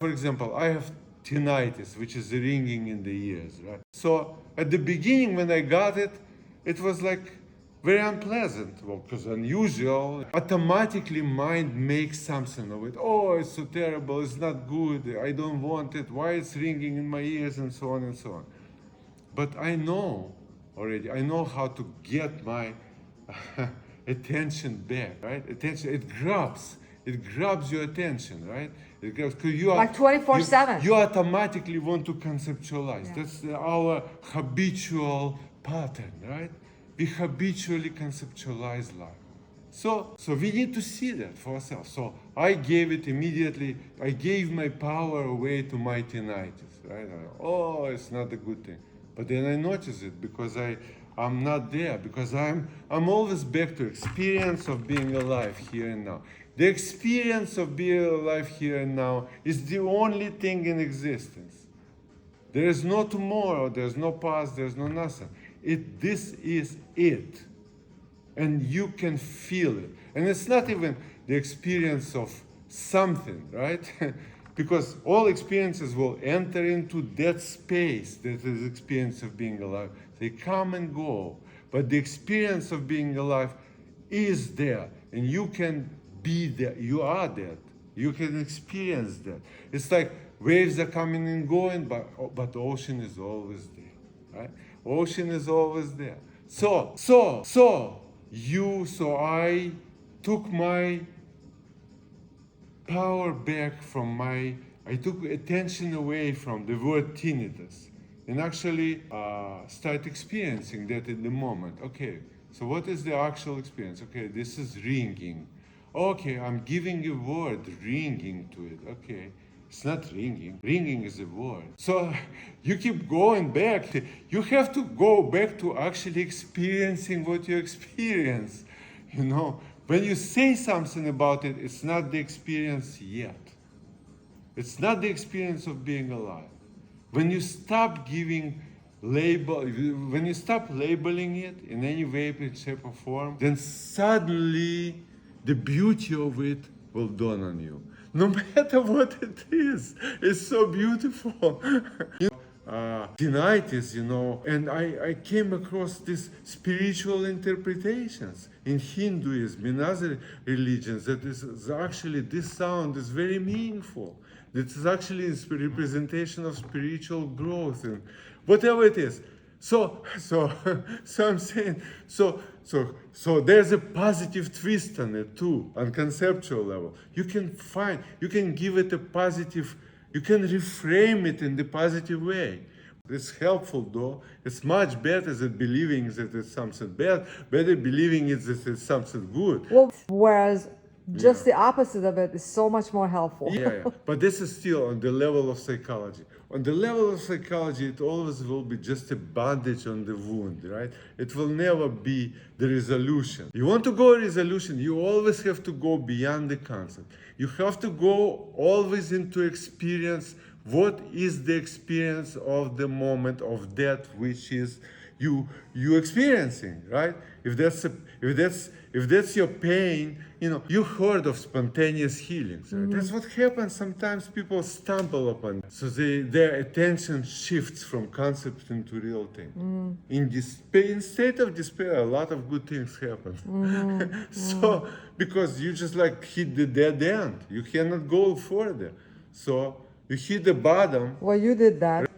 For example, I have tinnitus, which is the ringing in the ears, right? So at the beginning when I got it, it was like very unpleasant, well, because unusual. Automatically mind makes something of it. Oh, it's so terrible, it's not good, I don't want it, why it's ringing in my ears, and so on and so on. But I know already, I know how to get my attention back, right? Attention, it grabs your attention, right? It grabs, because you are Like 24/7. You automatically want to conceptualize. Yeah. That's our habitual pattern, right? We habitually conceptualize life. So we need to see that for ourselves. So I gave it immediately. I gave my power away to my tinnitus, right? Oh, it's not a good thing. But then I notice it because I'm not there, because I'm always back to experience of being alive here and now. The experience of being alive here and now is the only thing in existence. There is no tomorrow, there's no past, there's no nothing. This is it. And you can feel it. And it's not even the experience of something, right? Because all experiences will enter into that space that is the experience of being alive. They come and go. But the experience of being alive is there. And you can be there. You are that. You can experience that. It's like waves are coming and going, but ocean is always there, right? Ocean is always there. So I took my power back from I took attention away from the word tinnitus and actually start experiencing that in the moment. Okay, so what is the actual experience? Okay, this is ringing. Okay, I'm giving a word, ringing, to it. Okay, it's not ringing. Ringing is a word. So you keep going back. You have to go back to actually experiencing what you experience. You know, when you say something about it, it's not the experience yet. It's not the experience of being alive. When you stop when you stop labeling it in any way, shape, or form, then suddenly the beauty of it will dawn on you. No matter what it is, it's so beautiful. Tinnitus, and I came across these spiritual interpretations in Hinduism, in other religions, that is actually, this sound is very meaningful. This is actually a representation of spiritual growth and whatever it is. So I'm saying, so there's a positive twist on it too, on conceptual level. You can give it a positive, you can reframe it in the positive way. It's helpful though. It's much better than believing that it's something bad, better believing that it's something good. Well, whereas just the opposite of it is so much more helpful. Yeah. But this is still on the level of psychology. On the level of psychology, it always will be just a bandage on the wound, right? It will never be the resolution. You want to go resolution, you always have to go beyond the concept. You have to go always into experience. What is the experience of the moment of that which is you experiencing, right? If that's your pain, you heard of spontaneous healings, right? That's what happens. Sometimes people stumble upon it. So their attention shifts from concept into real thing. In state of despair, a lot of good things happen. So because you just like hit the dead end, you cannot go further. So you hit the bottom. Well, you did that.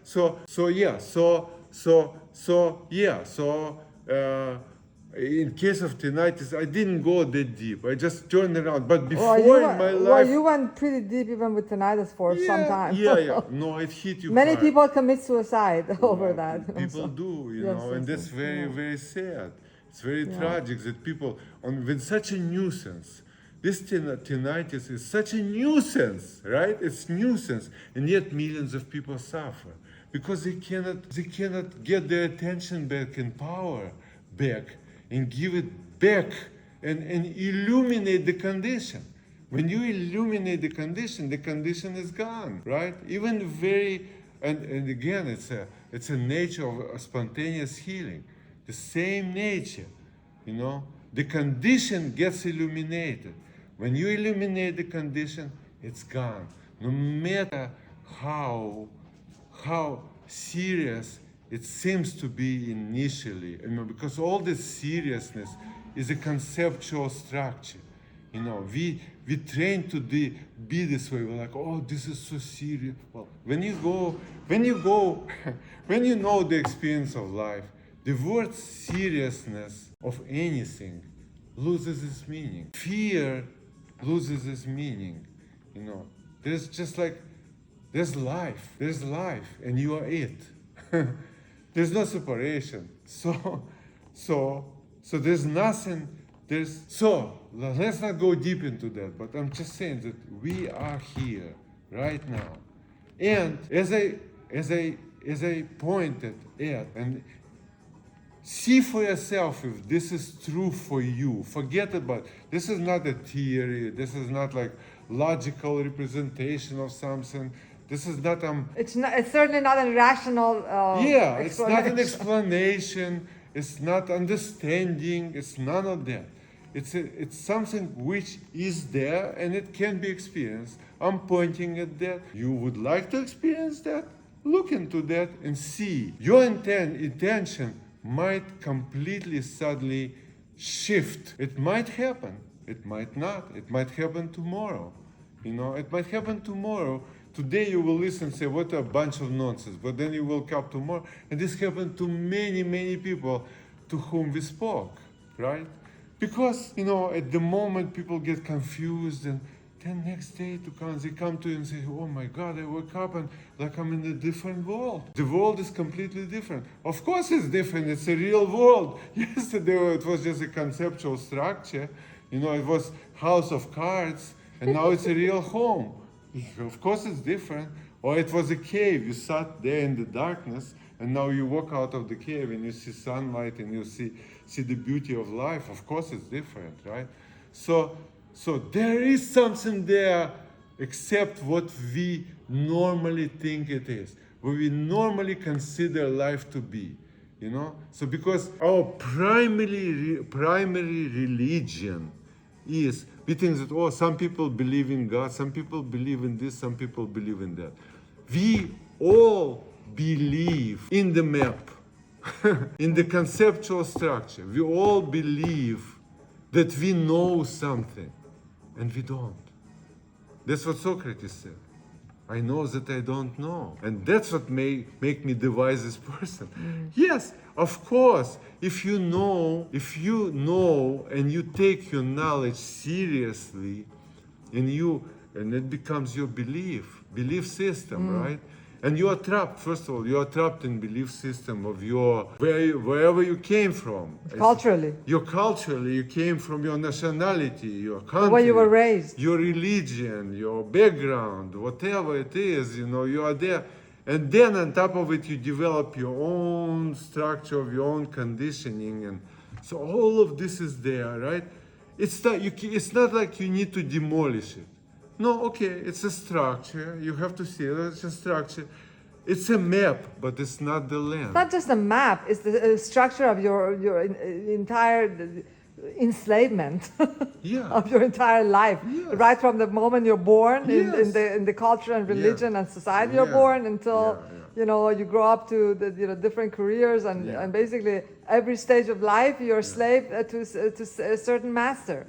In case of tinnitus, I didn't go that deep. I just turned around. But before Well, in my life, well, you went pretty deep even with tinnitus for some time. Yeah. No, it hit you. Many hard. people commit suicide over that. People do, and that's very, very sad. It's very tragic that people, with such a nuisance. This tinnitus is such a nuisance, right? It's nuisance, and yet millions of people suffer because they cannot get their attention back and power back and give it back and illuminate the condition. When you illuminate the condition is gone, right? Even and again, it's a nature of spontaneous healing, the same nature, the condition gets illuminated. When you illuminate the condition, it's gone. no matter how serious it seems to be initially, because all this seriousness is a conceptual structure. We train to be this way. We're like, oh, this is so serious. Well, when you go, when you know the experience of life, the word seriousness of anything loses its meaning. Fear loses its meaning. There's just like, there's life, and you are it. There's no separation. So there's nothing. Let's not go deep into that. But I'm just saying that we are here right now, and as I pointed at, and see for yourself if this is true for you. Forget about this. Is not a theory. This is not like logical representation of something. This is not It's not. It's certainly not a rational. It's not an explanation. It's not understanding. It's none of that. It's something which is there and it can be experienced. I'm pointing at that. You would like to experience that? Look into that and see. Your intention might completely suddenly shift. It might happen. It might not. It might happen tomorrow. It might happen tomorrow. Today you will listen and say, what a bunch of nonsense. But then you will come tomorrow. And this happened to many, many people to whom we spoke, right? Because, at the moment people get confused, and then next day they come to you and say, oh my God, I woke up and like I'm in a different world. The world is completely different. Of course it's different. It's a real world. Yesterday it was just a conceptual structure. It was house of cards, and now it's a real home. Of course it's different. Or it was a cave. You sat there in the darkness, and now you walk out of the cave and you see sunlight and you see the beauty of life. Of course it's different, right? So there is something there except what we normally think it is, what we normally consider life to be. So because our primary religion is, we think that, some people believe in God, some people believe in this, some people believe in that. We all believe in the map, in the conceptual structure. We all believe that we know something, and we don't. That's what Socrates said. I know that I don't know. And that's what make me the wisest person. Yes, of course, if you know and you take your knowledge seriously, and it becomes your belief system, right? And you are trapped, first of all, you are trapped in belief system of wherever you came from. Culturally. You came from your nationality, your country. The way you were raised. Your religion, your background, whatever it is, you are there. And then on top of it, you develop your own structure of your own conditioning. And so all of this is there, right? It's not like you need to demolish it. No, okay, it's a structure. You have to see it. It's a structure. It's a map, but it's not the land. It's not just a map. It's the structure of your entire enslavement of your entire life, right from the moment you're born in the culture and religion and society you're born until you grow up to the different careers and basically every stage of life you're a slave to a certain master.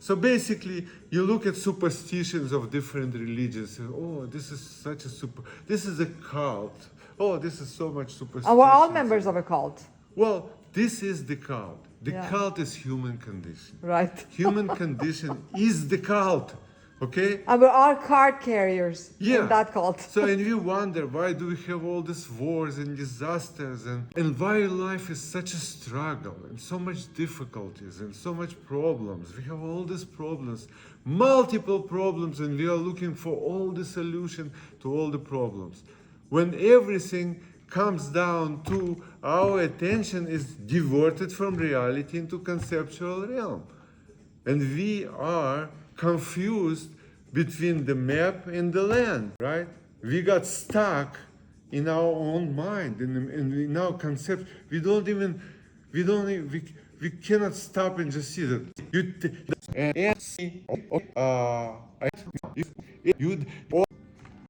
So basically, you look at superstitions of different religions. And, this is this is a cult. Oh, this is so much superstition. And we're all members of a cult. Well, this is the cult. The cult is human condition. Right. Human condition is the cult. Okay? And we're all card carriers in that cult. So, and we wonder, why do we have all these wars and disasters, and why life is such a struggle, and so much difficulties, and so much problems. We have all these problems, multiple problems, and we are looking for all the solution to all the problems. When everything comes down to our attention is diverted from reality into conceptual realm. And we are confused between the map and the land, right? We got stuck in our own mind, in our concept. We cannot stop and just see that. If you'd